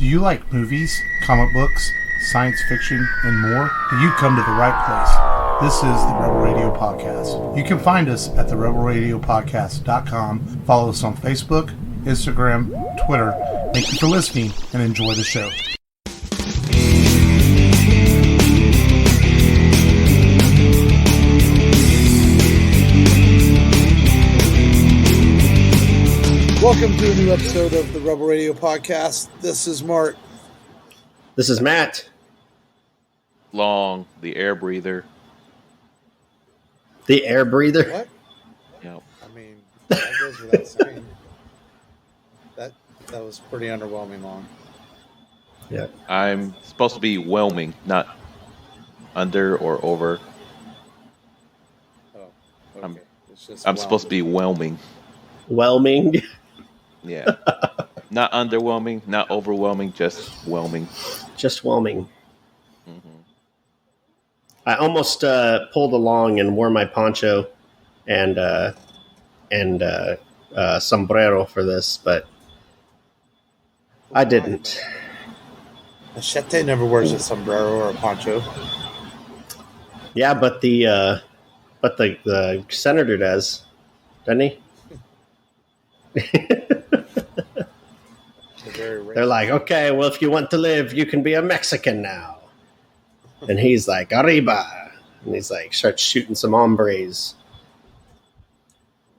Do you like movies, comic books, science fiction, and more? Then you've come to the right place. This is the Rebel Radio Podcast. You can find us at therebelradiopodcast.com. Follow us on Facebook, Instagram, Twitter. Thank you for listening and enjoy the show. Welcome to a new episode of the Rebel Radio Podcast. This is Mark. This is Matt. Long, the air breather. The air breather? What? Yep. I mean, that goes without saying. That was pretty underwhelming, Long. Yeah. I'm supposed to be whelming, not under or over. Oh, okay. I'm supposed to be whelming. Whelming? Yeah. Not underwhelming, not overwhelming, just whelming. Just whelming. Mm-hmm. I almost pulled along and wore my poncho and sombrero for this, but I didn't. Machete never wears a sombrero or a poncho. Yeah, but the senator does, doesn't he? They're like, okay, well, if you want to live, you can be a Mexican now. And he's like, arriba. And he's like, starts shooting some hombres.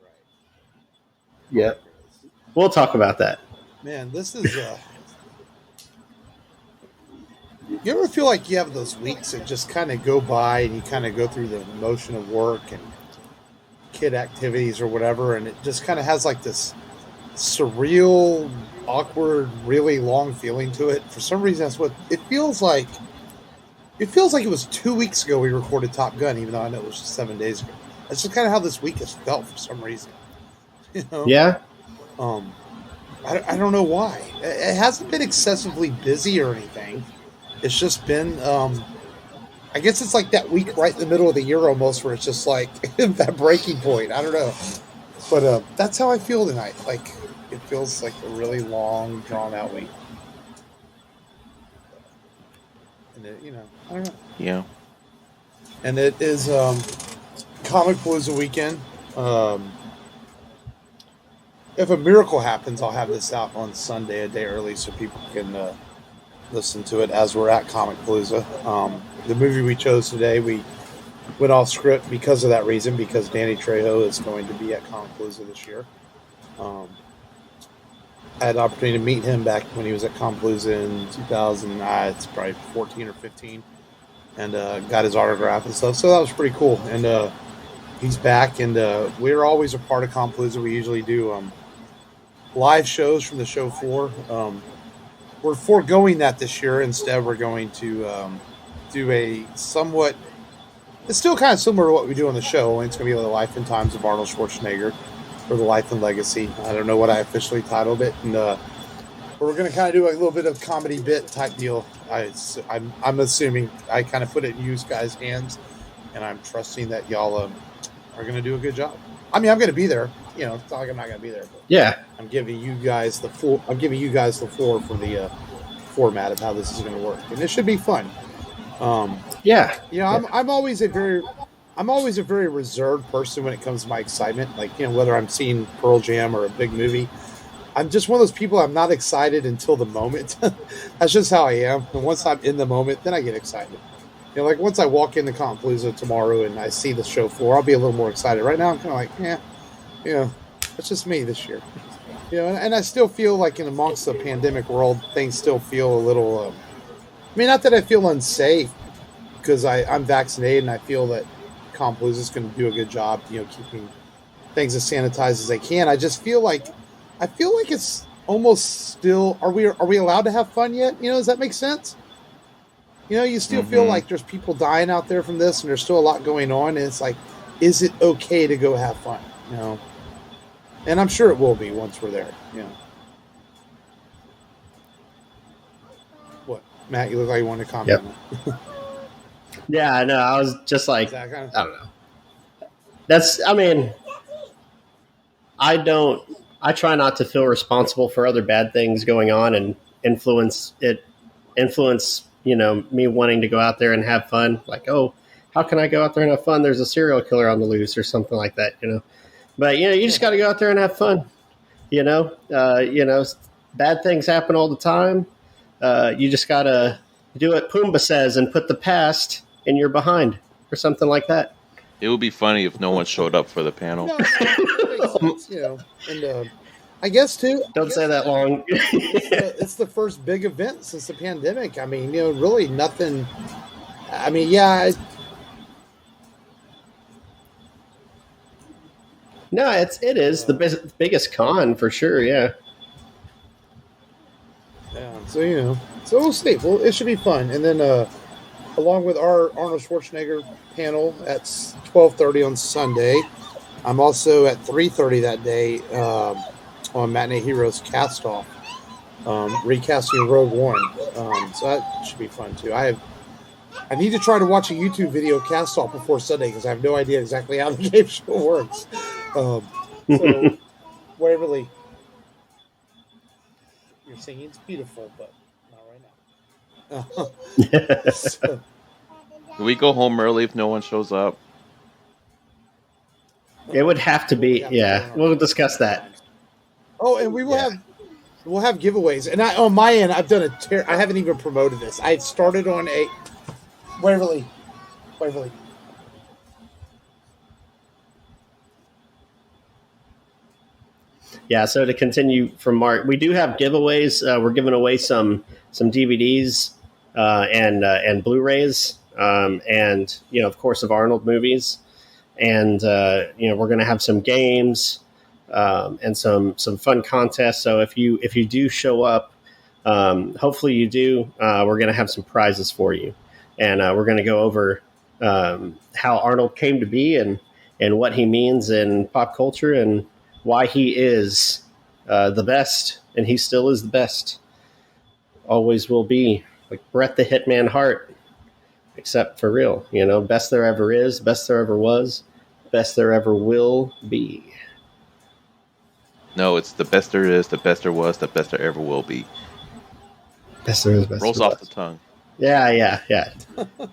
Right. Yep. We'll talk about that. Man, this is... You ever feel like you have those weeks that just kind of go by and you kind of go through the motion of work and kid activities or whatever, and it just kind of has like this surreal, awkward, really long feeling to it? For some reason, that's what it feels like. It feels like it was 2 weeks ago we recorded Top Gun, even though I know it was just 7 days ago. That's just kind of how this week has felt for some reason. You know? Yeah. I don't know why. It hasn't been excessively busy or anything. It's just been, I guess it's like that week right in the middle of the year almost, where it's just like that breaking point. I don't know. But that's how I feel tonight. Like, it feels like a really long, drawn-out week. And it, I don't know. Yeah. And it is Comic Palooza weekend. If a miracle happens, I'll have this out on Sunday, a day early, so people can listen to it as we're at Comic Palooza. The movie we chose today, we went off script because of that reason, because Danny Trejo is going to be at Comic Palooza this year. I had an opportunity to meet him back when he was at Comic Palooza in 2000, it's probably 14 or 15, and got his autograph and stuff, so that was pretty cool. And he's back, and we're always a part of Comic Palooza. We usually do live shows from the show floor. We're foregoing that this year. Instead, we're going to do a somewhat... It's still kind of similar to what we do on the show. Only it's going to be the Life and Times of Arnold Schwarzenegger, or the Life and Legacy. I don't know what I officially titled it. And we're going to kind of do a little bit of comedy bit type deal. I'm assuming I kind of put it in you guys' hands, and I'm trusting that y'all are going to do a good job. I mean, I'm going to be there. It's not like I'm not going to be there. But Yeah. I'm giving you guys the floor. I'm giving you guys the floor for the format of how this is going to work, and it should be fun. Yeah. I'm always a very reserved person when it comes to my excitement. Like, whether I'm seeing Pearl Jam or a big movie, I'm just one of those people. I'm not excited until the moment. That's just how I am. And once I'm in the moment, then I get excited. Like once I walk into Comic Palooza tomorrow and I see the show floor, I'll be a little more excited. Right now, I'm kind of like, it's just me this year. And I still feel like in amongst the pandemic world, things still feel a little. Not that I feel unsafe, because I'm vaccinated and I feel that Comic Palooza is going to do a good job, keeping things as sanitized as they can. I just feel like it's almost still. Are we allowed to have fun yet? Does that make sense? You still feel like there's people dying out there from this, and there's still a lot going on. And it's like, is it okay to go have fun? And I'm sure it will be once we're there. What, Matt? You look like you want to comment. Yep. Yeah, I know. I was just like, I don't know. I try not to feel responsible for other bad things going on, and influence me wanting to go out there and have fun. Like, oh, how can I go out there and have fun? There's a serial killer on the loose or something like that, But you just got to go out there and have fun. Bad things happen all the time. You just got to do what Pumbaa says and put the past in your behind or something like that. It would be funny if no one showed up for the panel. No, that makes sense, and I guess too. Don't say that long. It's the first big event since the pandemic. I mean, really nothing. I mean, yeah. No, it is the biggest con for sure. Yeah. Yeah. So so we'll see. Well, it should be fun. And then along with our Arnold Schwarzenegger panel at 12:30 on Sunday, I'm also at 3:30 that day on Matinee Heroes Cast Off, recasting Rogue One. So that should be fun too. I need to try to watch a YouTube video cast off before Sunday because I have no idea exactly how the game show works. So, Waverly, your singing's beautiful, but not right now. So, Can we go home early if no one shows up? It would have to be. Yeah, we'll discuss that. Oh, and we'll have giveaways. And on my end, I've done I haven't even promoted this. I started on a Waverly. Yeah, so to continue from Mark, we do have giveaways. We're giving away some DVDs and Blu-rays, and of course, of Arnold movies, and we're going to have some games and some fun contests. So if you do show up, hopefully you do. We're going to have some prizes for you, and we're going to go over how Arnold came to be and what he means in pop culture and why he is the best, and he still is the best. Always will be, like Bret the Hitman Hart, except for real. Best there ever is, best there ever was, best there ever will be. No, it's the best there is, the best there was, the best there ever will be. Best there is, best Rolls there off was. the tongue. Yeah.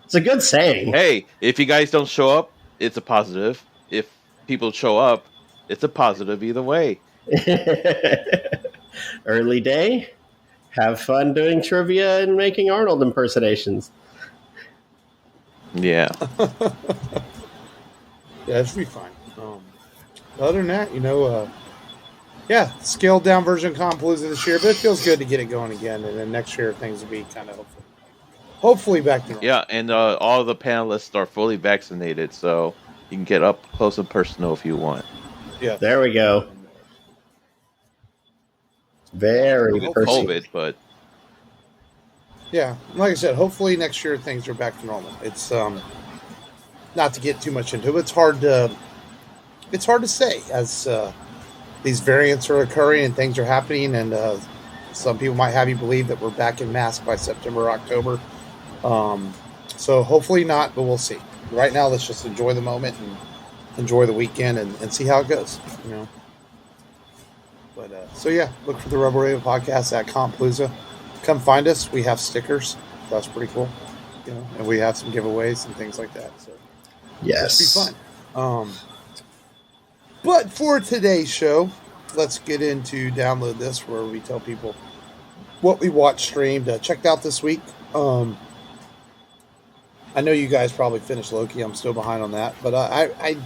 It's a good saying. Hey, if you guys don't show up, it's a positive. If people show up, it's a positive either way. Early day. Have fun doing trivia and making Arnold impersonations. Yeah. Yeah, it should be fine. Other than that, scaled down version of Compalooza this year, but it feels good to get it going again. And then next year things will be kind of hopefully back to normal. Yeah, and all the panelists are fully vaccinated, so you can get up close and personal if you want. Yeah, there we go. Very personal. COVID, but yeah, like I said, hopefully next year things are back to normal. It's not to get too much into it. It's hard to say as these variants are occurring and things are happening, and some people might have you believe that we're back in mask by September or October. So hopefully not, but we'll see. Right now, let's just enjoy the moment and enjoy the weekend and see how it goes. But look for the Rebel Radio podcast at Compalooza. Come find us. We have stickers. That's pretty cool. And we have some giveaways and things like that. So yes, it'll be fun. But for today's show, let's get into Download This, where we tell people what we watched, streamed, checked out this week. I know you guys probably finished Loki. I'm still behind on that, but I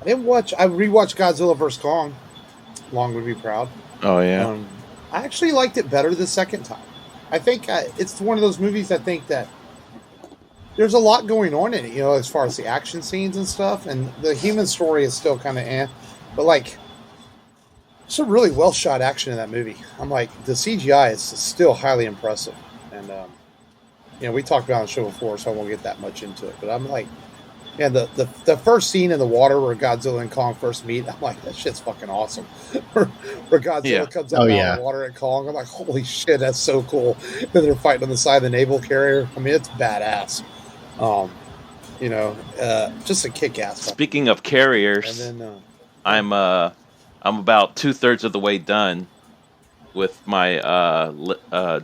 didn't watch. I rewatched Godzilla vs. Kong. Long would be proud. Oh yeah. I actually liked it better the second time. I think it's one of those movies. I think that there's a lot going on in it, as far as the action scenes and stuff, and the human story is still kind of but like, it's a really well shot action in that movie. I'm like, the CGI is still highly impressive, and we talked about it on the show before, so I won't get that much into it. But I'm like, yeah, the first scene in the water where Godzilla and Kong first meet, I'm like, that shit's fucking awesome. where Godzilla comes up out of the water at Kong, I'm like, holy shit, that's so cool. Then they're fighting on the side of the naval carrier. I mean, it's badass. Just a kick-ass. Speaking of carriers, and then I'm about 2/3 of the way done with my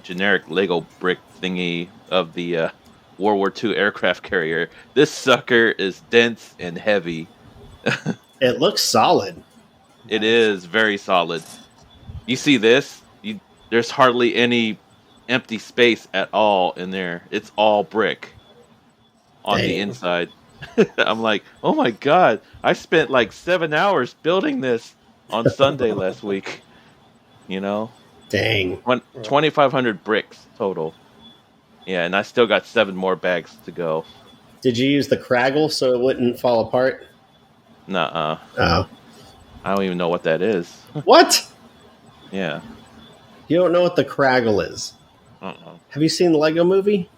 generic Lego brick thingy of the World War II aircraft carrier. This sucker is dense and heavy. It looks solid. It is very solid. You see this? There's hardly any empty space at all in there. It's all brick on the Dang. inside. I'm like, oh my god! I spent like 7 hours building this on Sunday last week. You know, Dang. 2,500 bricks total. Yeah, and I still got 7 more bags to go. Did you use the Craggle so it wouldn't fall apart? Nuh-uh. Oh. I don't even know what that is. What? Yeah. You don't know what the Craggle is? Uh-uh. Have you seen the Lego Movie?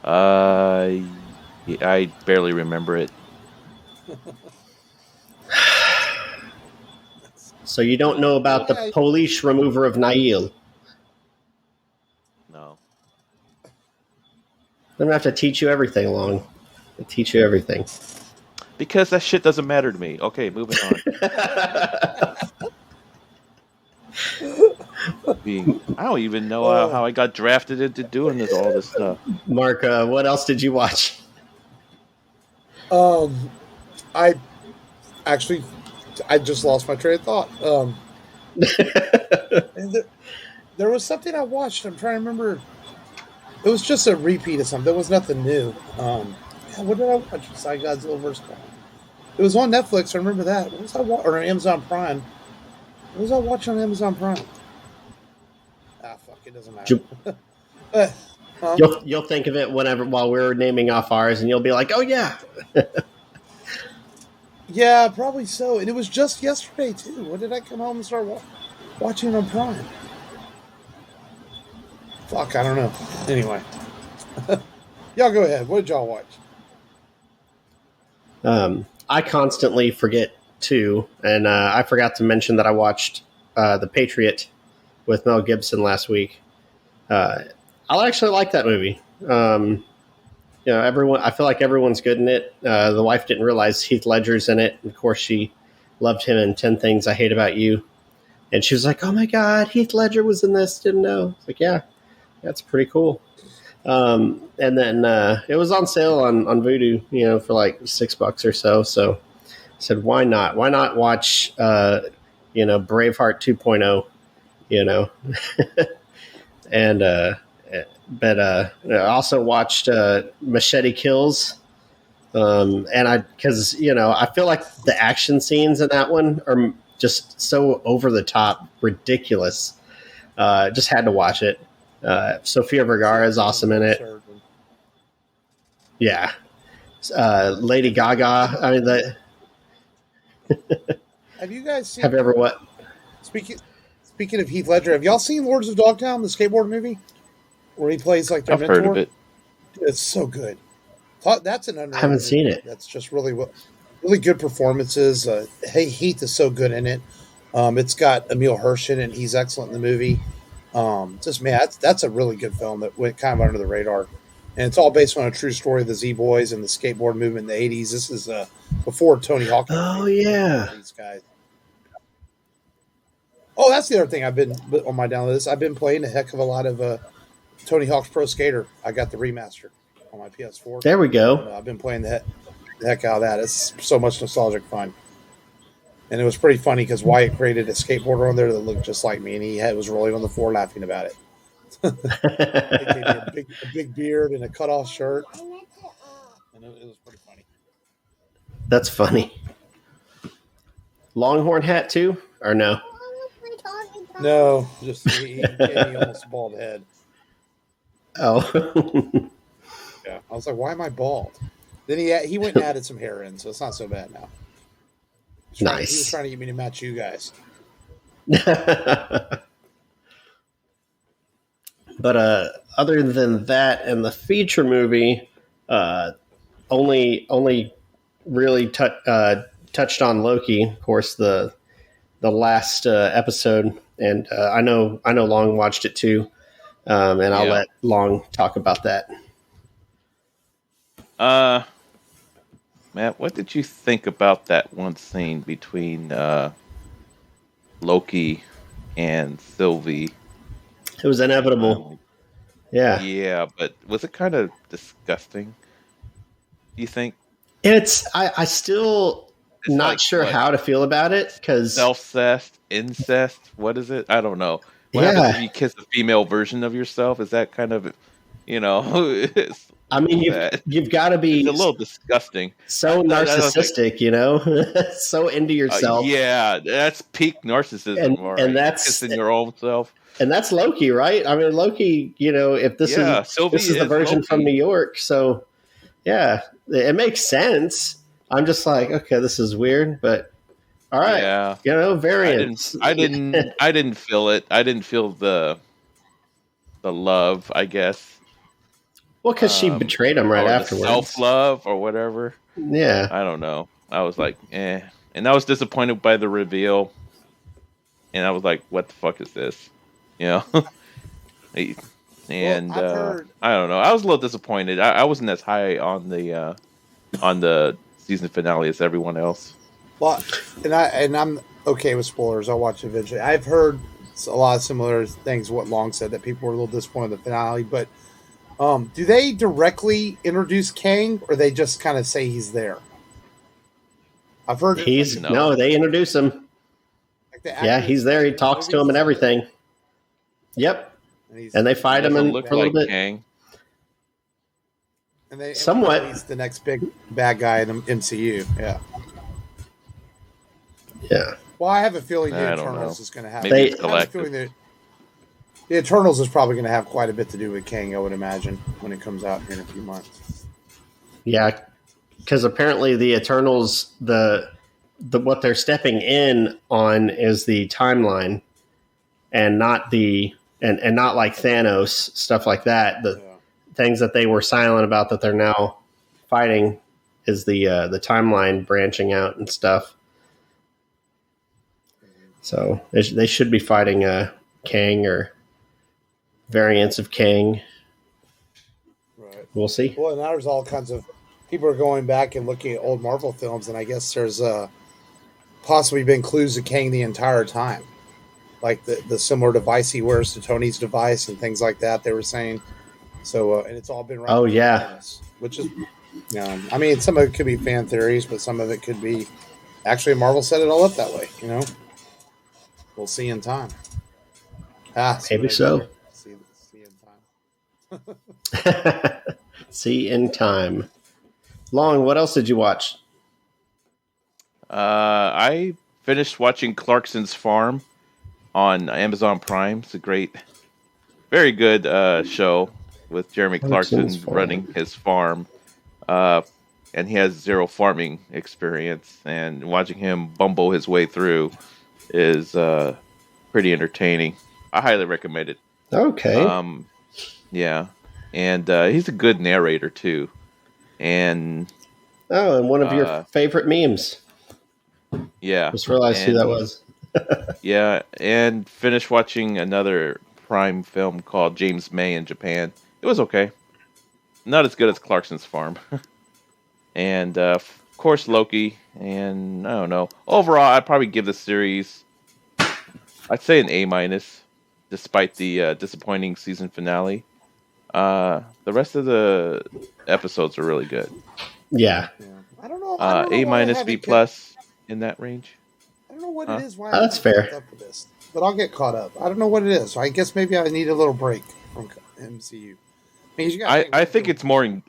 I barely remember it. So you don't know about the Polish remover of Nail? No. I'm going to have to teach you everything, Long. I'll teach you everything. Because that shit doesn't matter to me. Okay, moving on. I don't even know how I got drafted into doing all this stuff. Mark, what else did you watch? I just lost my train of thought. And there was something I watched. I'm trying to remember. It was just a repeat of something. There was nothing new. What did I watch? Besides Godzilla vs. Kong. It was on Netflix. I remember that. What was I or on Amazon Prime? What was I watching on Amazon Prime? Fuck, it doesn't matter. You'll think of it while we're naming off ours, and you'll be like, "Oh yeah." Yeah, probably so. And it was just yesterday too. When did I come home and start watching on Prime? Fuck, I don't know. Anyway, y'all go ahead. What did y'all watch? I constantly forget too, and I forgot to mention that I watched The Patriot with Mel Gibson last week. I actually like that movie. Everyone. I feel like everyone's good in it. The wife didn't realize Heath Ledger's in it. Of course, she loved him in 10 Things I Hate About You, and she was like, "Oh my god, Heath Ledger was in this." Didn't know. It's like, yeah, that's pretty cool. And then it was on sale on Vudu, for like $6 or so. So I said, why not? Why not watch, Braveheart 2.0, and I also watched Machete Kills. Because I feel like the action scenes in that one are just so over the top, ridiculous. Just had to watch it. Sofia Vergara is awesome in it. Yeah. Lady Gaga. I mean, have you guys seen? Have you ever what? Speaking of Heath Ledger, have y'all seen Lords of Dogtown, the skateboard movie, where he plays like their mentor? I've heard of it. It's so good. That's an underrated. I haven't seen it. That's just really good performances. Heath is so good in it. It's got Emil Hirsch in it. And he's excellent in the movie. That's a really good film that went kind of under the radar, and it's all based on a true story of the Z Boys and the skateboard movement in the '80s. This is before Tony Hawk. Oh yeah, these guys. Oh, that's the other thing I've been on my download list. I've been playing a heck of a lot of Tony Hawk's Pro Skater. I got the remaster on my PS4. There we go. I've been playing the heck out of that. It's so much nostalgic fun. And it was pretty funny because Wyatt created a skateboarder on there that looked just like me, and he was rolling on the floor laughing about it. He gave me a big beard and a cut-off shirt, and it was pretty funny. That's funny. Longhorn hat too, or no? No, just he gave me almost a bald head. Oh. Yeah, I was like, why am I bald? Then he went and added some hair in, so it's not so bad now. Nice. He was trying to get me to match you guys. But other than that and the feature movie, only really touched on Loki, of course, the last episode, and I know Long watched it too, and I'll let Long talk about that. Matt, what did you think about that one scene between Loki and Sylvie. It was inevitable. Yeah. Yeah, but was it kind of disgusting? Do you think? I still It's not like, sure what, how to feel about it because self-cest, incest? What is it? I don't know. What happens if yeah, you kiss a female version of yourself? Is that kind of, it's, I mean that? you've got to It's be a little disgusting. so I was like, narcissistic, so into yourself, yeah, that's peak narcissism, all and right. Kissing your own self. that's Loki, right? I mean Loki, if this Yeah, Sylvie is the is version Loki. from New York, so yeah, it makes sense. I'm just like, okay, this is weird, but all right, Yeah, variants. I didn't feel it. I didn't feel the love, I guess, Well, because she betrayed him right or the afterwards. self love or whatever. Yeah, I don't know. I was like, and I was disappointed by the reveal, and I was like, what the fuck is this? You know. And I've heard. I don't know. I was a little disappointed. I wasn't as high on the season finale as everyone else. Well, and I'm okay with spoilers. I'll watch it eventually. I've heard a lot of similar things. What Long said, that people were a little disappointed in the finale, but do they directly introduce Kang, or they just kind of say he's there? I've heard they introduce him. Like he's there. He talks to him and everything. Yep. And they fight him for a little bit. Kang. And they somewhat. He's the next big bad guy in the MCU. Yeah. Yeah. Well, I have a feeling the Eternals is going to have. Maybe it's collective. The Eternals is probably going to have quite a bit to do with Kang, I would imagine, when it comes out here in a few months. Yeah, because apparently the Eternals, the what they're stepping in on is the timeline, and not and not like Thanos, stuff like that. The things that they were silent about that they're now fighting is the timeline branching out and stuff. So they should be fighting Kang or variants of Kang. Right. We'll see. Well, now there's all kinds of people are going back and looking at old Marvel films, and I guess there's possibly been clues to Kang the entire time, like the similar device he wears to Tony's device and things like that. They were saying so, and it's all been right. Oh yeah, which is, I mean, some of it could be fan theories, but some of it could be actually Marvel set it all up that way. We'll see in time. Maybe so. See in time. See in time. Long, what else did you watch? I finished watching Clarkson's Farm on Amazon Prime. It's a very good show with Jeremy Clarkson running his farm. And he has zero farming experience. And watching him bumble his way through is pretty entertaining. I highly recommend it. Okay. Yeah. And he's a good narrator, too. And one of your favorite memes. Yeah. Just realized who that was. Yeah, and finished watching another Prime film called James May in Japan. It was okay. Not as good as Clarkson's Farm. And, of course, Loki. And, I don't know. Overall, I'd probably give the series, I'd say an A-, despite the disappointing season finale. The rest of the episodes are really good. Yeah. I don't know. A-, B+, in that range. I don't know what it is. Why that's fair. Up with this, but I'll get caught up. I don't know what it is. So I guess maybe I need a little break from MCU. I think it's more.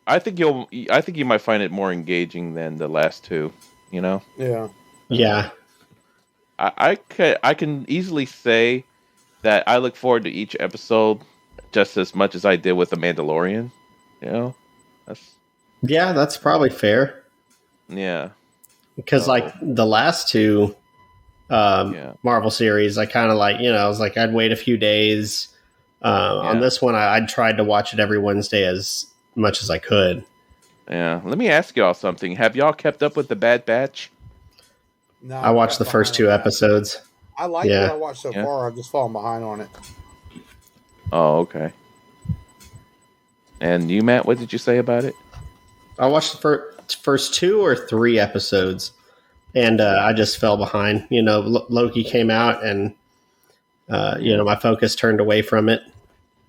I think you might find it more engaging than the last two. Yeah. Yeah. I can easily say that I look forward to each episode just as much as I did with The Mandalorian. That's probably fair. Yeah. Because like the last two Marvel series, I kind of I was like, I'd wait a few days. On this one, I'd tried to watch it every Wednesday as much as I could. Yeah. Let me ask y'all something. Have y'all kept up with The Bad Batch? No, I watched the first two episodes. I like what I watched so far. I've just fallen behind on it. Oh, okay. And you, Matt, what did you say about it? I watched the first 2 or 3 episodes, and I just fell behind. Loki came out, and my focus turned away from it.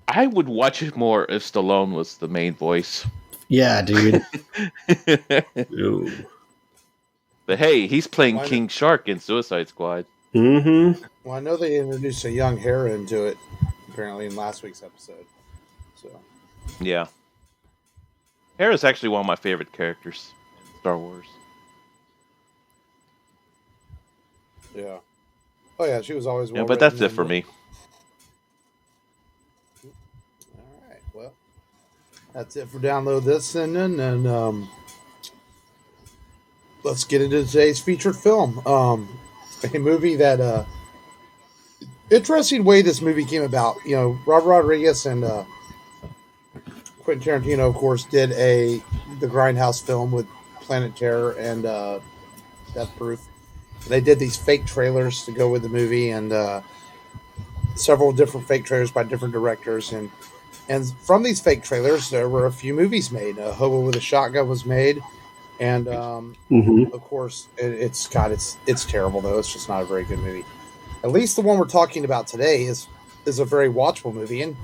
I would watch it more if Stallone was the main voice. Yeah, dude. Ooh. But hey, he's playing Why King Shark in Suicide Squad. Mm-hmm. Well, I know they introduced a young Hera into it, apparently, in last week's episode. So, Yeah. Hera's actually one of my favorite characters in Star Wars. yeah. Oh, yeah, she was always well Yeah, but that's it for me. All right, well, that's it for Download This, and then, let's get into today's featured film. A movie that, interesting way this movie came about. You know, Robert Rodriguez and Quentin Tarantino, of course, did the Grindhouse film with Planet Terror and Death Proof. They did these fake trailers to go with the movie, and several different fake trailers by different directors. And from these fake trailers, there were a few movies made. Hobo with a Shotgun was made, and of course, it's terrible though. It's just not a very good movie. At least the one we're talking about today is a very watchable movie, and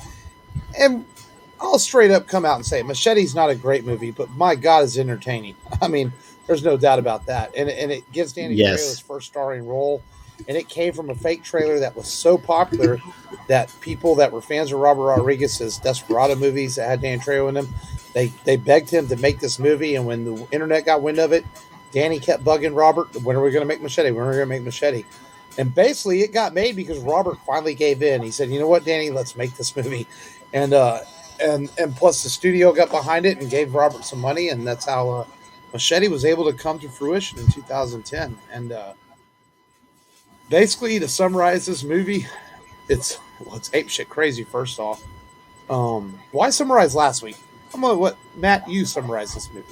I'll straight up come out and say Machete's not a great movie, but my God, it's entertaining. I mean, there's no doubt about that. And it gives Danny Trejo his first starring role, and it came from a fake trailer that was so popular that people that were fans of Robert Rodriguez's Desperado movies that had Danny Trejo in them, they begged him to make this movie. And when the internet got wind of it, Danny kept bugging Robert, when are we going to make Machete? When are we going to make Machete? And basically, it got made because Robert finally gave in. He said, "You know what, Danny? Let's make this movie." And plus, the studio got behind it and gave Robert some money, and that's how Machete was able to come to fruition in 2010. And basically, to summarize this movie, it's apeshit crazy. First off, why summarize last week? I'm gonna let Matt you summarize this movie.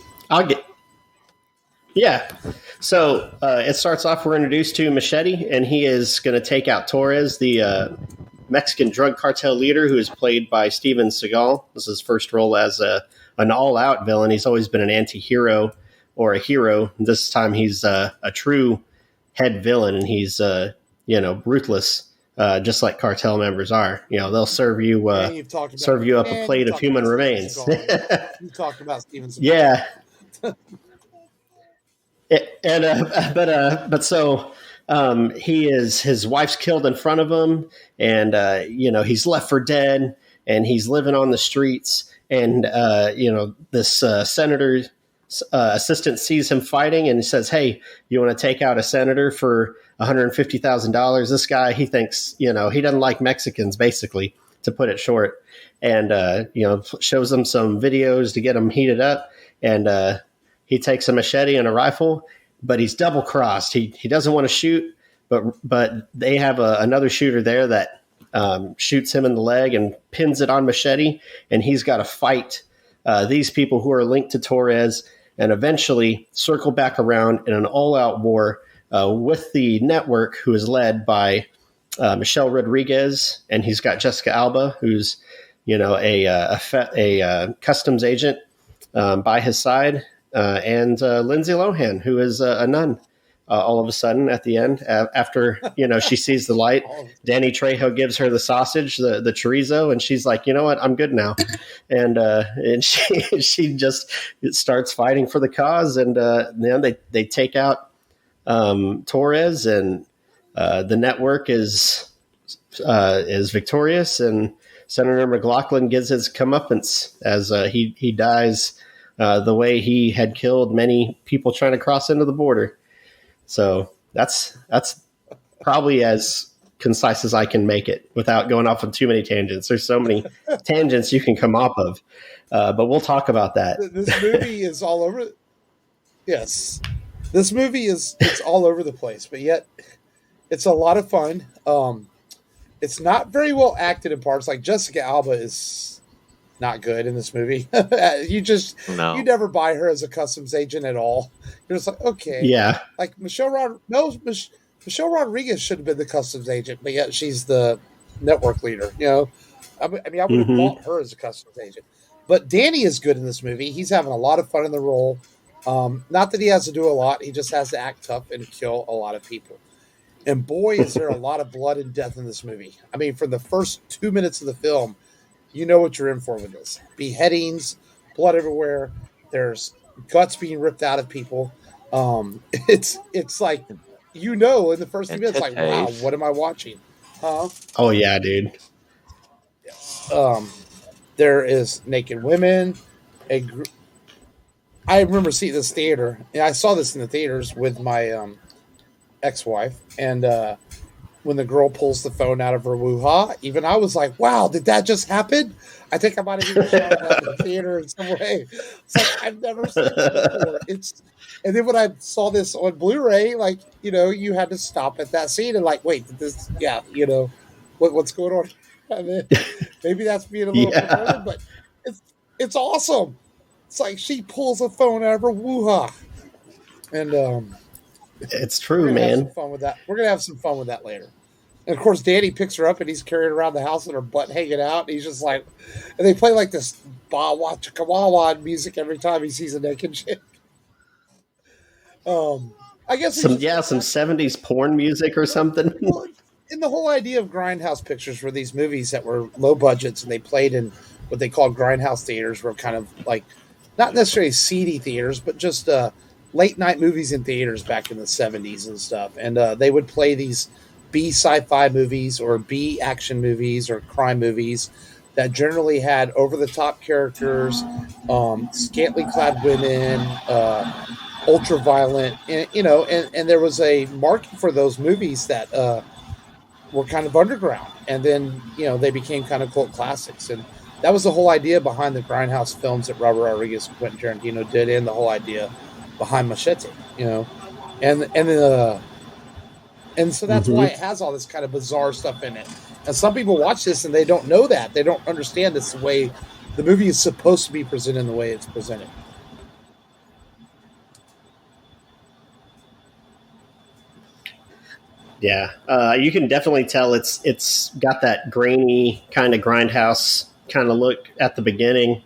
Yeah. So it starts off, we're introduced to Machete, and he is going to take out Torres, the Mexican drug cartel leader, who is played by Steven Seagal. This is his first role as an all-out villain. He's always been an anti-hero or a hero. This time he's a true head villain, and he's ruthless, just like cartel members are. You know, they'll serve you up a plate of human remains. You talked about Steven Seagal. Yeah. But so his wife's killed in front of him, and he's left for dead, and he's living on the streets, and this senator's assistant sees him fighting and says, "Hey, you want to take out a senator for $150,000?" This guy, he thinks, he doesn't like Mexicans, basically, to put it short, and shows them some videos to get him heated up, and he takes a machete and a rifle, but he's double crossed. He doesn't want to shoot, but they have another shooter there that shoots him in the leg and pins it on Machete, and he's got to fight these people who are linked to Torres and eventually circle back around in an all-out war with the network, who is led by Michelle Rodriguez, and he's got Jessica Alba, who's a customs agent by his side. And Lindsay Lohan, who is a nun, all of a sudden at the end, after she sees the light, Danny Trejo gives her the sausage, the chorizo, and she's like, "You know what? I'm good now," and she just starts fighting for the cause, and they take out Torres, and the network is victorious, and Senator McLaughlin gets his comeuppance as he dies. The way he had killed many people trying to cross into the border. So that's probably as concise as I can make it without going off on too many tangents. There's so many tangents you can come off of, but we'll talk about that. This movie is all over. Yes, this movie it's all over the place, but yet it's a lot of fun. It's not very well acted in parts. Like Jessica Alba is not good in this movie. You never buy her as a customs agent at all. You're just like, okay. Yeah. Like Michelle Rodriguez should have been the customs agent, but yet she's the network leader, I would have bought her as a customs agent. But Danny is good in this movie. He's having a lot of fun in the role. Not that he has to do a lot. He just has to act tough and kill a lot of people. And boy, is there a lot of blood and death in this movie. I mean, for the first 2 minutes of the film, you know what you're in for with this. Beheadings, blood everywhere. There's guts being ripped out of people. It's like, you know, in the first few And minutes, like, wow, tetes. what am I watching? Huh? Oh yeah, dude. Um, there is naked women. A I remember seeing this theater. And I saw this in the theaters with my ex-wife, and when the girl pulls the phone out of her woo-ha, even I was like, wow, did that just happen? I think I might have even shot that in the theater in some way. It's like, I've never seen that before. And then when I saw this on Blu-ray, like, you know, you had to stop at that scene and like, wait, did this, yeah, you know, what's going on? And then maybe that's being a little Yeah, perverted, but it's awesome. It's like she pulls a phone out of her woo-ha. And it's we're true, gonna have some man. fun with that. We're gonna have some fun with that later. And of course, Danny picks her up and he's carrying her around the house with her butt hanging out. And he's just like, and they play like this Bawa Chikawawa music every time he sees a naked chick. I guess we should start Some back. '70s porn music or something. Well, and the whole idea of grindhouse pictures were these movies that were low budgets and they played in what they called grindhouse theaters, were kind of like not necessarily seedy theaters, but just late night movies in theaters back in the 70s and stuff. And they would play these B sci-fi movies or B action movies or crime movies that generally had over the top characters, scantily clad women, ultra violent, and, you know, and there was a market for those movies that were kind of underground, and then, you know, they became kind of cult classics. And that was the whole idea behind the grindhouse films that Robert Rodriguez and Quentin Tarantino did, and the whole idea behind Machete, you know, and and so that's why Hmm. it has all this kind of bizarre stuff in it. And some people watch this and they don't know that, they don't understand this, the way the movie is supposed to be presented, in the way it's presented. Yeah, you can definitely tell it's got that grainy kind of grindhouse kind of look at the beginning,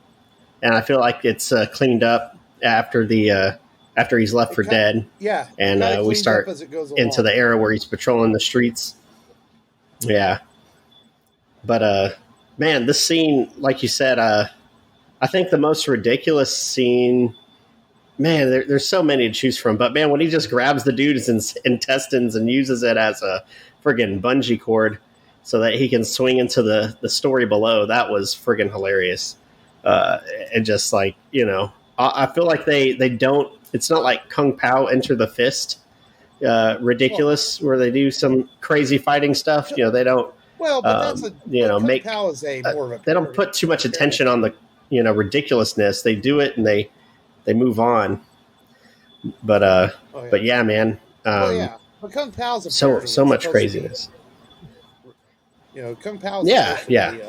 and I feel like it's cleaned up after the after he's left It for kind of, dead, yeah, it and kind of we cleans up start as it goes into along. the era where he's patrolling the streets. Yeah, but man, this scene, like you said, I think the most ridiculous scene. Man, there's so many to choose from. But man, when he just grabs the dude's intestines and uses it as a friggin' bungee cord so that he can swing into the story below, that was friggin' hilarious. And just like, you know, I feel like they don't. It's not like Kung Pao Enter the Fist, Well, ridiculous, where they do some crazy fighting stuff. You know, they don't. well, but that's a, You but know, Kung make Pao is a more of a they don't parody. put too much Parody. attention on the ridiculousness. They do it and they move on. But Oh yeah. but yeah, man. Well, yeah. But Kung Pao's a So parody. so It's much supposed to be, craziness. you know, Kung Pao's Yeah, supposed to yeah. be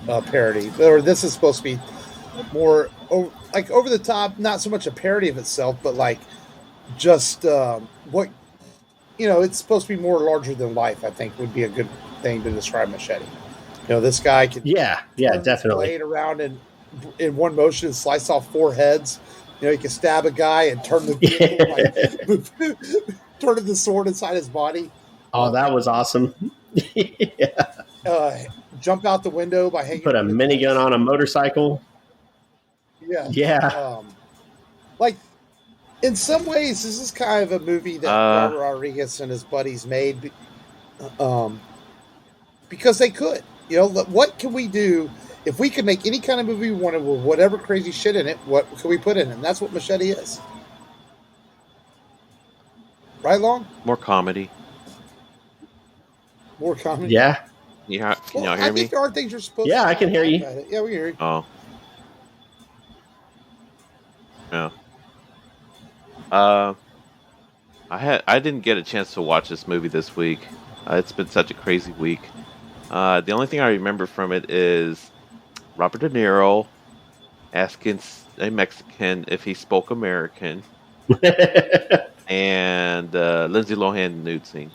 a parody, or this is supposed to be more like over the top. Not so much a parody of itself, but like just what, you know. It's supposed to be more larger than life. I think would be a good thing to describe Machete. You know, this guy could Yeah, yeah, turn this definitely. blade around in one motion and slice off four heads. You know, he can stab a guy and turn the vehicle, like turning the sword inside his body. Oh, that was awesome. Yeah. Uh, Jump out the window by hanging Put a from his minigun legs. on a motorcycle. Yeah. Yeah. Like, in some ways, this is kind of a movie that Uh, Robert Rodriguez and his buddies made, um, because they could. You know, what can we do if we could make any kind of movie we wanted with whatever crazy shit in it? What can we put in it? And that's what Machete is. Right, Long? more comedy. More comedy. Yeah. Yeah, can Well, y'all I hear think me? there are things you're supposed Yeah, to I can hear laugh you. at it. Yeah, we hear you. Oh, yeah. Uh, I didn't get a chance to watch this movie this week. It's been such a crazy week. The only thing I remember from it is Robert De Niro asking a Mexican if he spoke American, and Lindsay Lohan nude scene.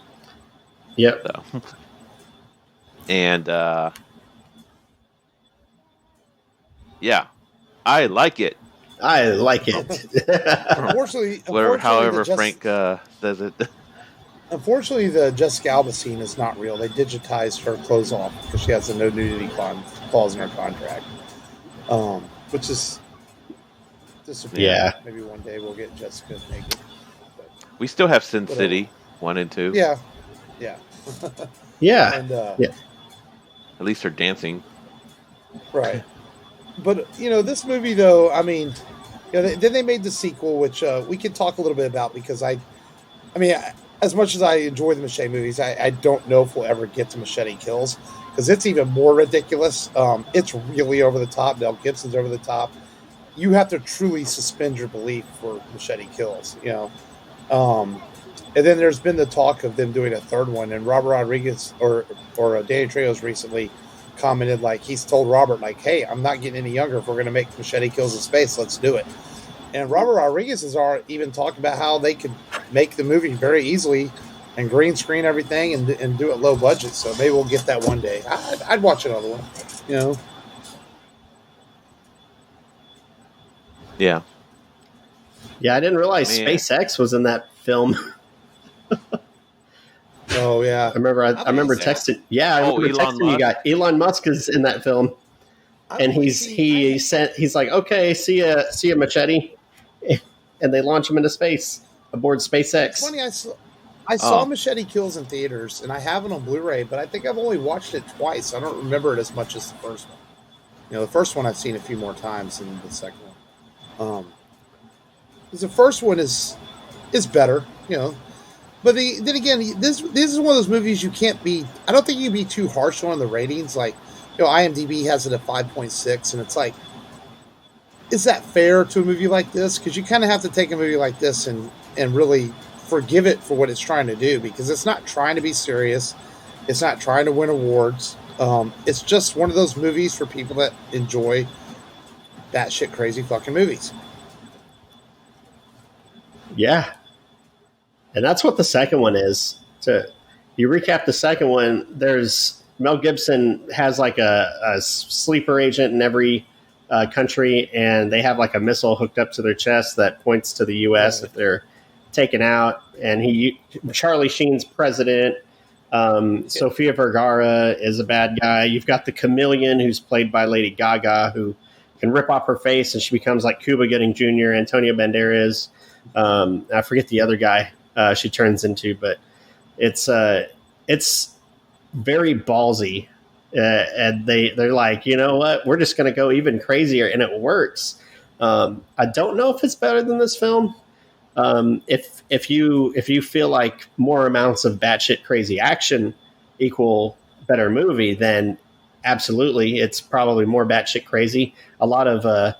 Yep. So, and yeah, I like it. I like it. However Frank says it. Unfortunately, the Jessica Alba scene is not real. They digitized her clothes off because she has a no nudity clause in her contract, which is disappointing. Yeah. Maybe one day we'll get Jessica naked. But, we still have Sin City 1 and 2. Yeah. Yeah. And yeah. At least her dancing. Right. But this movie, though, I mean, then they made the sequel, which we could talk a little bit about because as much as I enjoy the Machete movies, I don't know if we'll ever get to Machete Kills because it's even more ridiculous. It's really over the top. Mel Gibson's over the top. You have to truly suspend your belief for Machete Kills, And then there's been the talk of them doing a third one, and Robert Rodriguez or Danny Trejo's recently commented, like, he's told Robert, like, hey, I'm not getting any younger. If we're going to make Machete Kills in space, let's do it. And Robert Rodriguez has even talked about how they could make the movie very easily and green screen everything and do it low budget. So maybe we'll get that one day. I'd watch another one, Yeah. Yeah, I didn't realize SpaceX was in that film. Oh yeah, I remember texting. Yeah, I remember texting you guys. Elon Musk is in that film, and he's like, okay, see ya, Machete, and they launch him into space aboard SpaceX. It's funny, I saw Machete Kills in theaters, and I have it on Blu-ray, but I think I've only watched it twice. I don't remember it as much as the first one. The first one I've seen a few more times than the second one. Because the first one is better, But then again, this is one of those movies you can't be. I don't think you can be too harsh on the ratings. Like, IMDb has it at 5.6, and it's like, is that fair to a movie like this? Because you kind of have to take a movie like this and really forgive it for what it's trying to do, because it's not trying to be serious. It's not trying to win awards. It's just one of those movies for people that enjoy batshit crazy fucking movies. Yeah. And that's what the second one is. You recap the second one, there's Mel Gibson has like a sleeper agent in every country, and they have like a missile hooked up to their chest that points to the U.S. if they're taken out. And Charlie Sheen's president. Sofia Vergara is a bad guy. You've got the chameleon, who's played by Lady Gaga, who can rip off her face and she becomes like Cuba Gooding Jr., Antonio Banderas. I forget the other guy she turns into, but it's very ballsy, and they're like, you know what, we're just going to go even crazier, and it works. I don't know if it's better than this film. If you feel like more amounts of batshit crazy action equal better movie, then absolutely, it's probably more batshit crazy. A lot of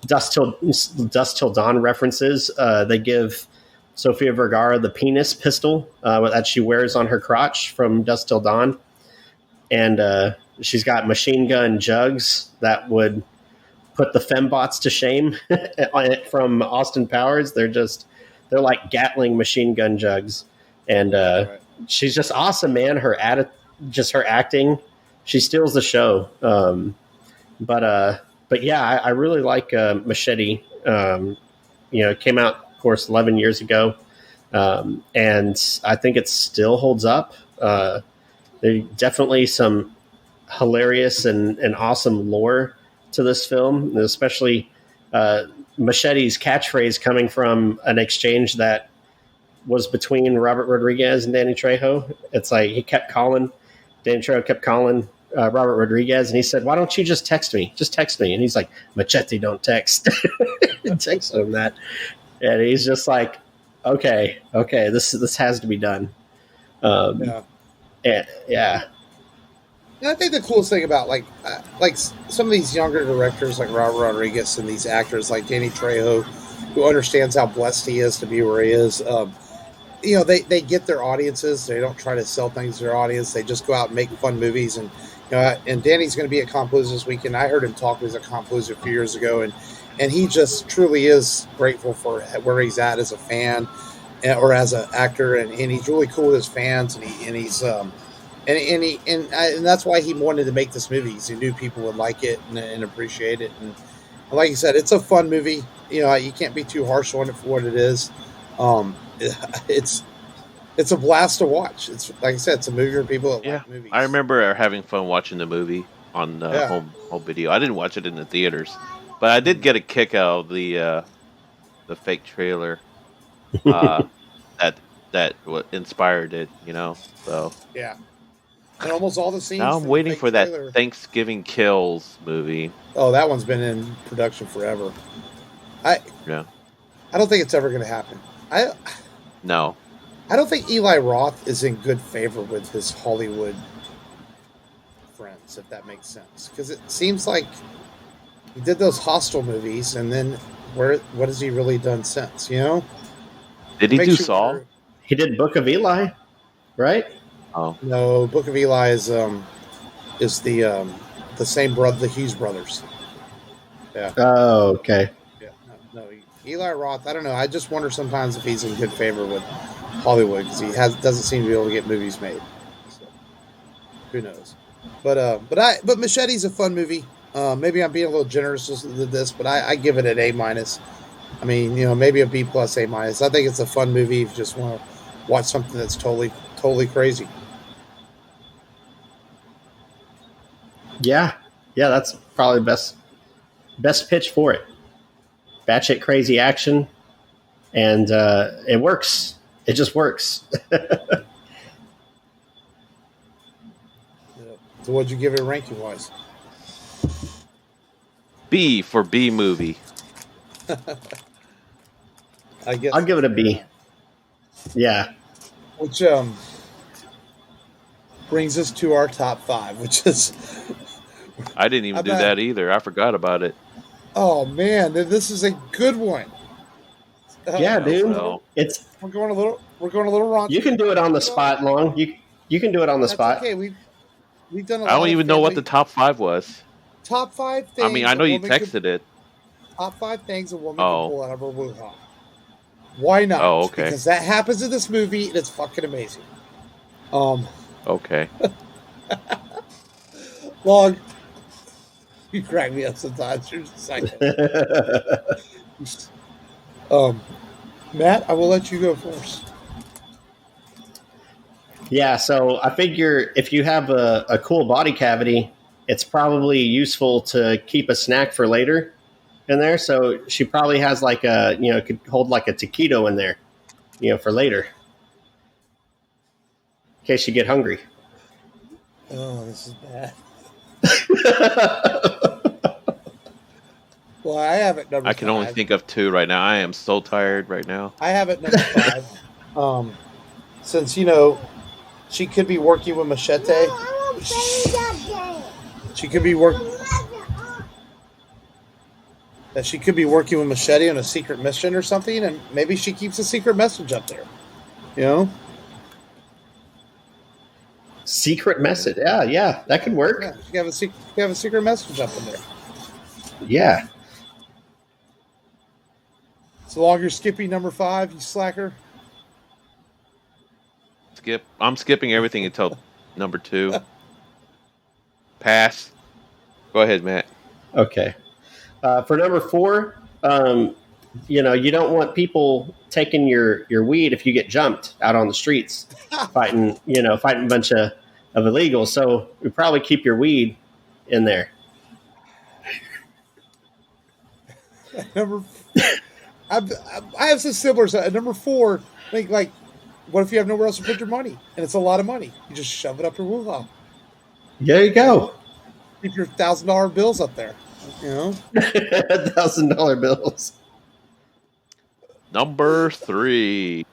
Dust Till Dawn references. They give Sofia Vergara the penis pistol that she wears on her crotch from Dust Till Dawn, and she's got machine gun jugs that would put the fembots to shame from Austin Powers. They're like Gatling machine gun jugs, and she's just awesome, man. Her acting, she steals the show. But yeah, I really like Machete. It came out, of course, 11 years ago, and I think it still holds up. There's definitely some hilarious and awesome lore to this film, especially Machete's catchphrase coming from an exchange that was between Robert Rodriguez and Danny Trejo. It's like Danny Trejo kept calling Robert Rodriguez, and he said, why don't you just text me? Just text me. And he's like, Machete don't text. Text him that. And he's just like, okay, this has to be done. Yeah. And I think the coolest thing about like some of these younger directors like Robert Rodriguez and these actors like Danny Trejo, who understands how blessed he is to be where he is, they get their audiences. They don't try to sell things to their audience. They just go out and make fun movies. And and Danny's going to be at Composer this weekend. I heard him talk with a Composer a few years ago, and he just truly is grateful for where he's at as a fan or as an actor, and he's really cool with his fans, and that's why he wanted to make this movie. He knew people would like it and appreciate it. And like you said, it's a fun movie. you can't be too harsh on it for what it is. Um, it's it's a blast to watch. It's like I said, it's a movie for people that Yeah, like I movies. remember having fun watching the movie on Yeah. home video. I didn't watch it in the theaters, but I did Mhm. get a kick out of the fake trailer uh, that inspired it. So Yeah. And almost all the now scenes I'm from the waiting fake for that trailer. Thanksgiving Kills movie. Oh, that one's been in production forever. I Yeah, I don't think it's ever going to happen. I no, I don't think Eli Roth is in good favor with his Hollywood friends, if that makes sense. Because it seems like he did those Hostel movies, and then what has he really done since? did It he do makes you Saul? wonder. He did Book of Eli, right? Oh, No, Book of Eli is the same brother, the Hughes brothers. Yeah, Oh, okay. yeah. No, Eli Roth. I don't know. I just wonder sometimes if he's in good favor with Hollywood because he doesn't seem to be able to get movies made. So, who knows? But Machete's a fun movie. Maybe I'm being a little generous with this, but I give it an A-. I mean, maybe a B+, A-. I think it's a fun movie if you just want to watch something that's totally crazy. Yeah, yeah, that's probably best pitch for it. Batshit crazy action, and it works. It just works. Yeah. So, what'd you give it ranking wise? B for B movie. I guess I'll give it a fair B. enough. Yeah. Which brings us to our top 5, which is I didn't even I'm do not, that either. I forgot about it. oh man, this is a good one. Yeah, Oh dude. well. It's We're going a little raunchy. You can do it on the spot, Long. You can do it on the That's spot. okay. We've done a I don't lot of even know what the family top 5 was. top 5 I mean, I things a know you woman could texted it. top 5 things a woman can Oh, pull out of her woo-ha. Why not? oh, okay, Because that happens in this movie and it's fucking amazing. Um, okay. Long, you crack me up sometimes. You're just like, Matt, I will let you go first. Yeah, so I figure if you have a cool body cavity, it's probably useful to keep a snack for later in there. So she probably has like could hold like a taquito in there, for later in case you get hungry. Oh, this is bad. Well, I have it number I can only 5. think of 2 right now. I am so tired right now. I have it number 5. Since she could be working with Machete. She could be she could be working with Machete on a secret mission or something, and maybe she keeps a secret message up there. You know? Secret message. Yeah, that could work. Yeah, she have a secret message up in there. Yeah. So long you're skipping number 5, you slacker. I'm skipping everything until number 2. Pass. Go ahead, Matt. Okay. For number 4, you don't want people taking your weed if you get jumped out on the streets fighting a bunch of illegals. So we probably keep your weed in there. Number, I have some similar. Number 4, I think like, what if you have nowhere else to put your money and it's a lot of money? You just shove it up your woo-ha. There you go. Keep your $1,000 bills up there. $1,000 bills. Number 3.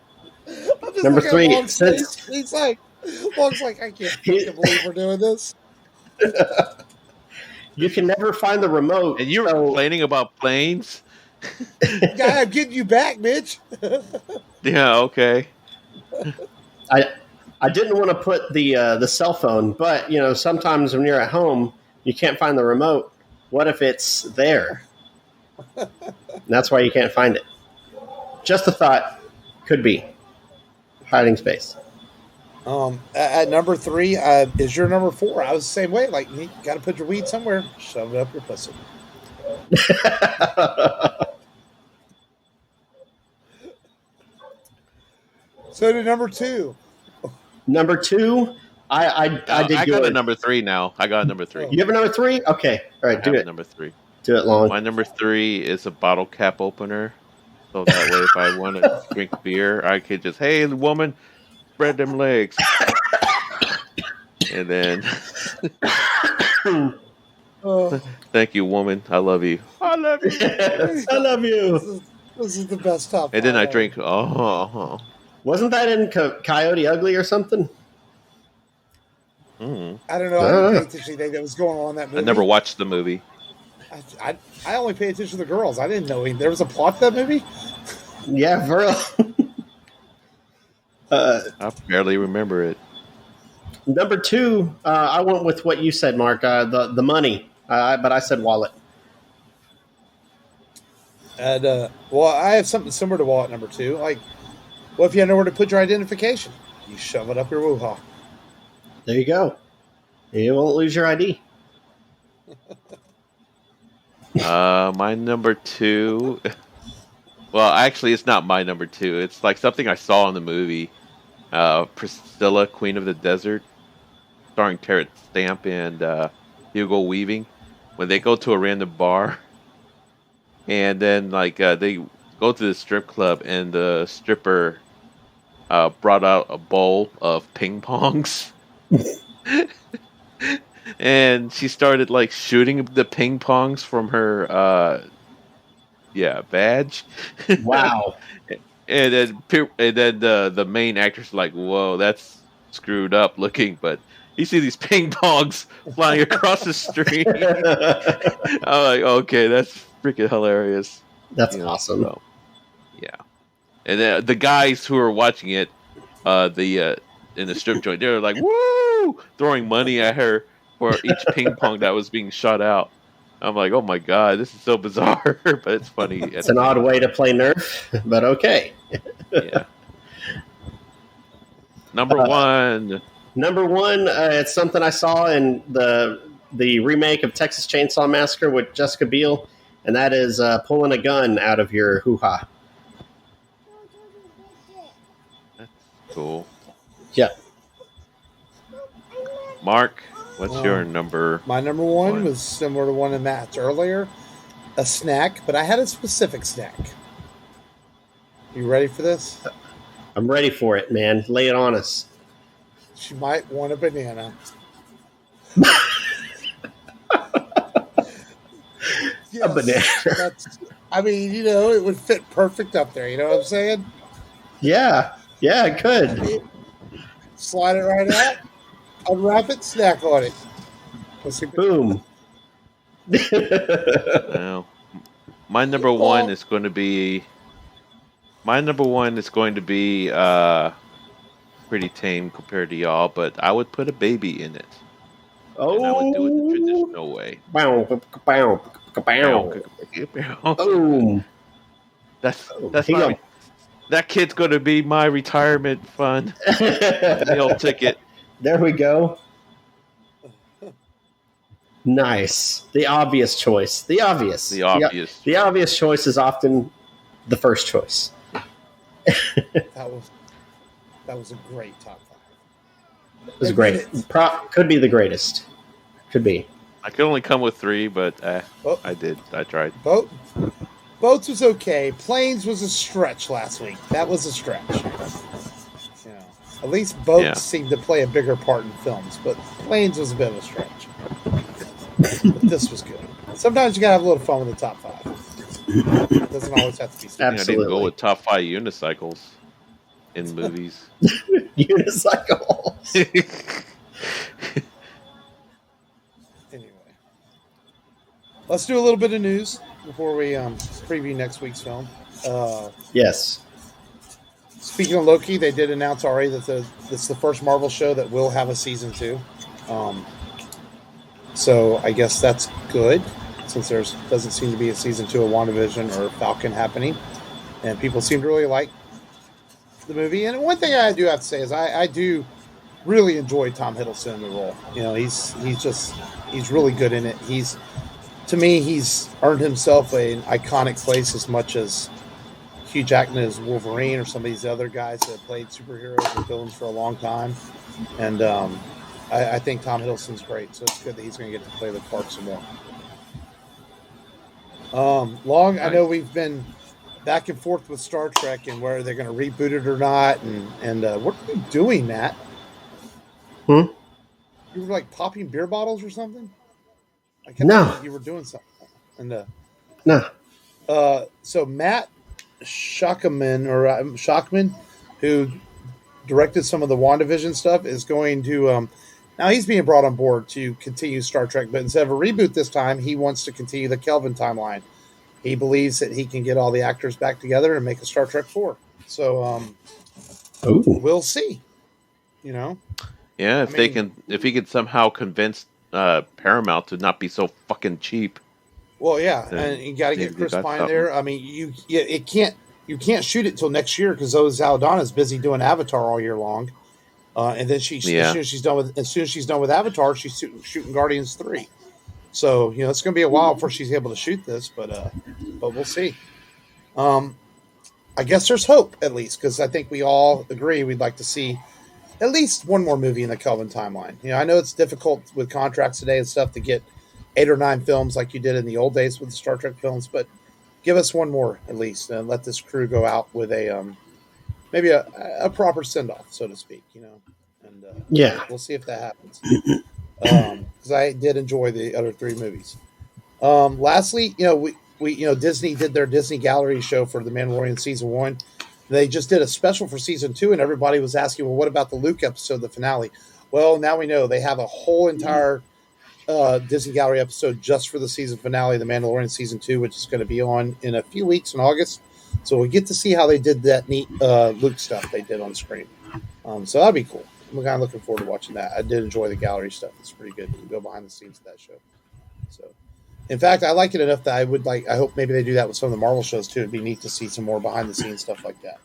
I'm just Number looking at 3. Long's face. He's like, I can't fucking believe we're doing this. You can never find the remote. And you're complaining about planes? Yeah, I'm getting you back, Mitch. Yeah, okay. I didn't want to put the cell phone, but sometimes when you're at home, you can't find the remote. What if it's there? And that's why you can't find it. Just a thought. Could be hiding space. At number 3 is your number 4. I was the same way. Like, you got to put your weed somewhere. Shove it up your pussy. So to number 2. Number 2, I did I got good. a number 3 now. I got a number 3. You have a number 3? Okay. All right, I do have it. a number 3. Do it long. My number 3 is a bottle cap opener. So that way, if I want to drink beer, I could just, hey, woman, spread them legs. And then, thank you, woman. I love you. I love you. I love you. This is the best top 5. And then I ever. drink, Wasn't that in Coyote Ugly or something? I don't know. I didn't pay attention to anything that was going on in that movie. I never watched the movie. I only pay attention to the girls. I didn't know there was a plot to that movie. Yeah, for real. I barely remember it. Number 2, I went with what you said, Mark. The money, but I said wallet. And well, I have something similar to wallet number 2. Like, well, if you had nowhere to put your identification, you shove it up your woo-ha. There you go. You won't lose your ID. My number 2. Well, actually, it's not my number 2. It's like something I saw in the movie, Priscilla, Queen of the Desert, starring Terrence Stamp and Hugo Weaving. When they go to a random bar, and then like they go to the strip club, and the stripper brought out a bowl of ping pongs. And she started like shooting the ping pongs from her badge. Wow. and then the main actor's like, whoa, that's screwed up looking, but you see these ping pongs flying across the street. I'm like, okay, that's freaking hilarious. That's awesome. So, yeah. And then the guys who are watching it, in the strip joint, they're like, woo, throwing money at her for each ping pong that was being shot out. I'm like, oh my god, this is so bizarre, but it's funny. It's an odd way to play Nerf, but okay. Yeah. Number 1. Number 1, it's something I saw in the remake of Texas Chainsaw Massacre with Jessica Biel, and that is pulling a gun out of your hoo-ha. That's cool. Yeah. Mark, what's your number? My number 1 was similar to one of Matt's earlier. A snack, but I had a specific snack. You ready for this? I'm ready for it, man. Lay it on us. She might want a banana. Yes, a banana. I mean, it would fit perfect up there. You know what I'm saying? Yeah, it could. Slide it right out, unwrap it, snack on it. Boom. Well, my number 1 is going to be. My number 1 is going to be pretty tame compared to y'all, but I would put a baby in it. Oh, and I would do it the traditional way. Boom. That's that kid's going to be my retirement fund meal ticket. There we go. Nice. The obvious choice. The obvious choice is often the first choice. That was a great top 5. It was great. Could be the greatest. Could be. I could only come with 3, but I did. I tried. Boats was okay. Planes was a stretch last week. That was a stretch. At least boats seemed to play a bigger part in films, but planes was a bit of a stretch. But this was good. Sometimes you gotta have a little fun with the top 5. It doesn't always have to be. Absolutely. I didn't go with top 5 unicycles in movies. Unicycles. Anyway, let's do a little bit of news before we preview next week's film. Yes. Speaking of Loki, they did announce already that this is the first Marvel show that will have a season 2. So I guess that's good, since there doesn't seem to be a season 2 of WandaVision or Falcon happening, and people seem to really like the movie. And one thing I do have to say is I do really enjoy Tom Hiddleston in the role. He's really good in it. To me, he's earned himself an iconic place as much as Hugh Jackman as Wolverine or some of these other guys that have played superheroes or villains for a long time. And I think Tom Hiddleston's great, so it's good that he's going to get to play the part some more. Nice. I know we've been back and forth with Star Trek and whether they're going to reboot it or not. And what are you doing, Matt? You were like popping beer bottles or something? I kept thinking you were doing something. And no. So Matt Shockman, who directed some of the WandaVision stuff, is going to now he's being brought on board to continue Star Trek, but instead of a reboot this time, he wants to continue the Kelvin timeline. He believes that he can get all the actors back together and make a Star Trek 4. So we'll see. You know? Yeah, if he could somehow convince Paramount to not be so fucking cheap. Well, yeah, and you got to get Chris Pine there. I mean, you can't shoot it till next year because Zoe Saldana's busy doing Avatar all year long, and then as soon as she's done with Avatar, she's shooting Guardians 3. So it's going to be a while before she's able to shoot this, but we'll see. I guess there's hope at least because I think we all agree we'd like to see at least one more movie in the Kelvin timeline. I know it's difficult with contracts today and stuff to get 8 or 9 films like you did in the old days with the Star Trek films, but give us one more at least and let this crew go out with a maybe a proper send-off, so to speak, and we'll see if that happens. Because I did enjoy the other 3 movies. Lastly, we Disney did their Disney Gallery show for The Mandalorian season 1. They just did a special for season 2, and everybody was asking, well, what about the Luke episode, the finale? Well, now we know they have a whole entire Disney Gallery episode just for the season finale, The Mandalorian season 2, which is going to be on in a few weeks in August. So we get to see how they did that neat Luke stuff they did on screen. So that'd be cool. I'm kind of looking forward to watching that. I did enjoy the gallery stuff. It's pretty good to go behind the scenes of that show. So, in fact, I like it enough that I hope maybe they do that with some of the Marvel shows too. It'd be neat to see some more behind the scenes stuff like that,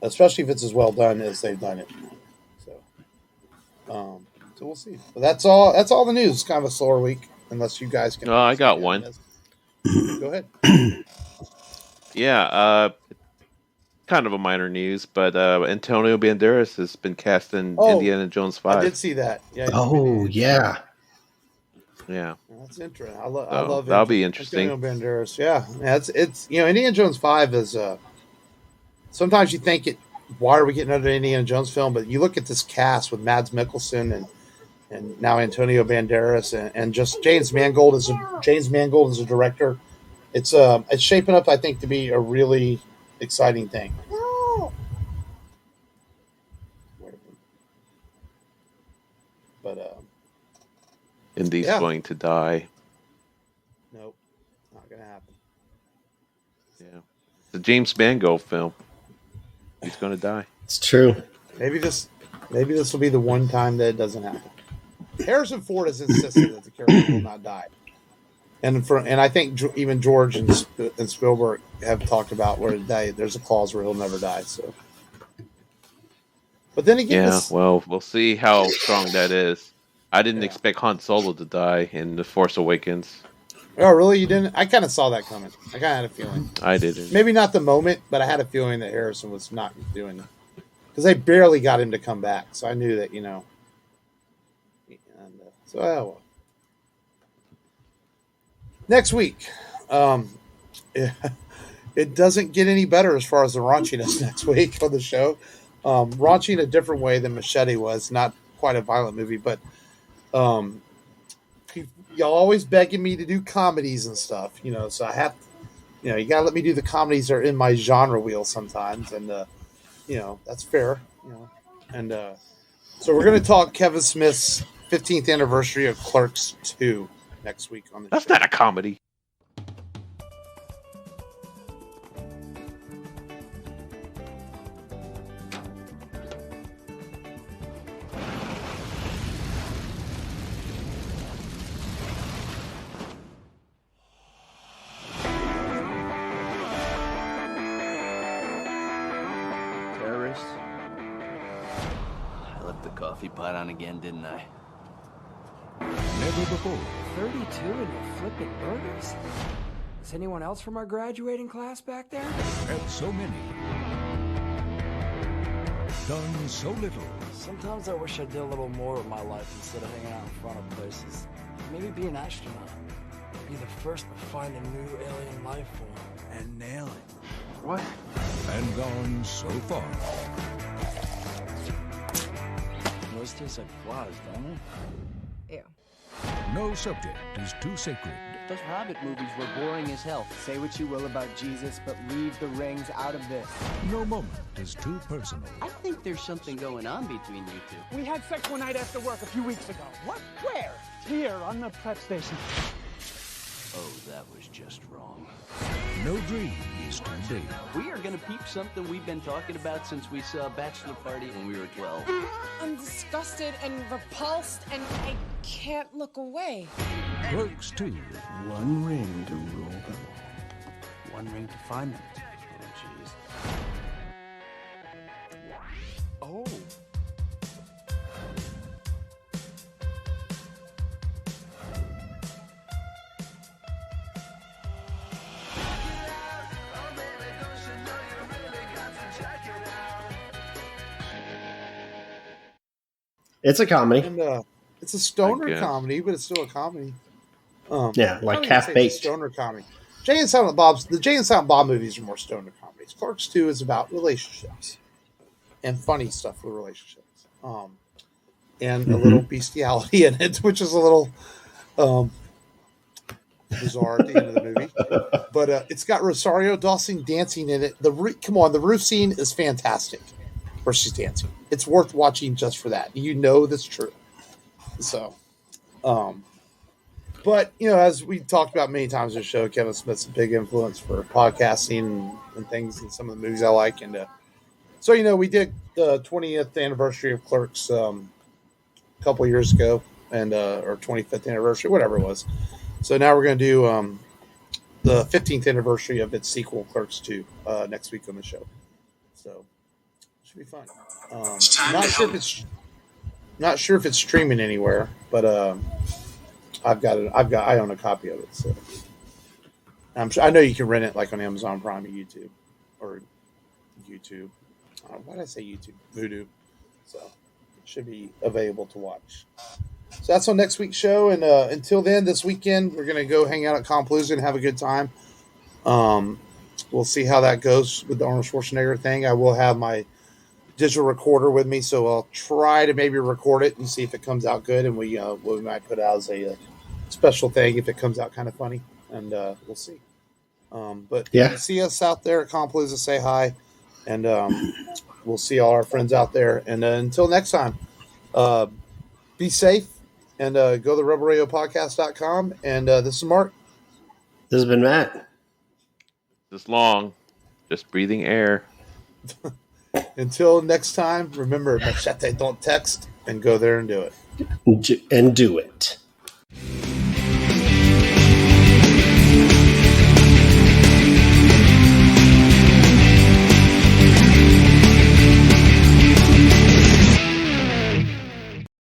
especially if it's as well done as they've done it. So we'll see. But that's all. That's all the news. It's kind of a slower week, unless you guys can. I got one. Go ahead. Yeah, kind of a minor news, but Antonio Banderas has been cast in Indiana Jones 5. I did see that. Yeah. Yeah. That's interesting. I love that'll be interesting. Antonio Banderas. Yeah. It's Indiana Jones 5 is. Sometimes you think it. Why are we getting another Indiana Jones film? But you look at this cast with Mads Mikkelsen and now Antonio Banderas and just James Mangold as a director. It's shaping up, I think, to be a really exciting thing. But Indy's going to die. Nope, not gonna happen. Yeah, the James Mangold film. He's going to die. It's true. Maybe this will be the one time that it doesn't happen. Harrison Ford has insisted that the character will not die, and I think even George and Spielberg have talked about where there's a clause where he'll never die. So, but then again, well, we'll see how strong that is. I didn't expect Han Solo to die in The Force Awakens. Oh, really? You didn't? I kind of saw that coming. I kind of had a feeling. I didn't. Maybe not the moment, but I had a feeling that Harrison was not doing it. Because they barely got him to come back. So I knew that, well. Next week. It doesn't get any better as far as the raunchiness next week on the show. Raunchy in a different way than Machete was. Not quite a violent movie, but... y'all always begging me to do comedies and stuff, so I have, you got to let me do the comedies that are in my genre wheel sometimes. And, that's fair, and, so we're going to talk Kevin Smith's 15th anniversary of Clerks 2 next week on the show. That's not a comedy. Pot on again, didn't I? Never before. 32 and you're flipping burgers? Is anyone else from our graduating class back there? And so many. Done so little. Sometimes I wish I did a little more with my life instead of hanging out in front of places. Maybe be an astronaut. Be the first to find a new alien life form and nail it. What? And gone so far. Those taste like flies, don't they? Ew. No subject is too sacred. Those Hobbit movies were boring as hell. Say what you will about Jesus, but leave the rings out of this. No moment is too personal. I think there's something going on between you two. We had sex one night after work a few weeks ago. What? Where? Here, on the prep station. Oh, that was just wrong. No dream is too big. We are gonna peep something we've been talking about since we saw Bachelor Party when we were 12. I'm disgusted and repulsed, and I can't look away. Clerks 2. One ring to rule them all. One ring to find them. Oh, jeez. Oh. It's a comedy. And it's a stoner guess. comedy, but it's still a comedy. Yeah, I like would half say it's a baked. stoner comedy. Jay and Silent Bob's the Jay and Silent Bob movies are more stoner comedies. Clerks 2 is about relationships and funny stuff with relationships, and a little bestiality in it, which is a little bizarre at the end of the movie. But it's got Rosario Dawson dancing in it. Come on, the roof scene is fantastic where she's dancing. It's worth watching just for that. You know that's true. So, but as we talked about many times on the show, Kevin Smith's a big influence for podcasting and things, and some of the movies I like. And so we did the 20th anniversary of Clerks a couple years ago, and or 25th anniversary, whatever it was. So now we're going to do the 15th anniversary of its sequel, Clerks 2, next week on the show. So it should be fun. Not sure if it's streaming anywhere, but I own a copy of it. So I know you can rent it like on Amazon Prime or YouTube. Why did I say YouTube? Vudu. So it should be available to watch. So that's on next week's show. And until then, this weekend, we're going to go hang out at Compalooza and have a good time. We'll see how that goes with the Arnold Schwarzenegger thing. I will have my digital recorder with me, so I'll try to maybe record it and see if it comes out good. And we might put it out as a special thing if it comes out kind of funny. And we'll see. But Yeah. See us out there at Compalooza. Say hi. And we'll see all our friends out there. And until next time, be safe. And go to the rebelradiopodcast.com. And this is Mark. This has been Matt. This long, just breathing air. Until next time, remember, Machete, don't text, and go there and do it. And do it.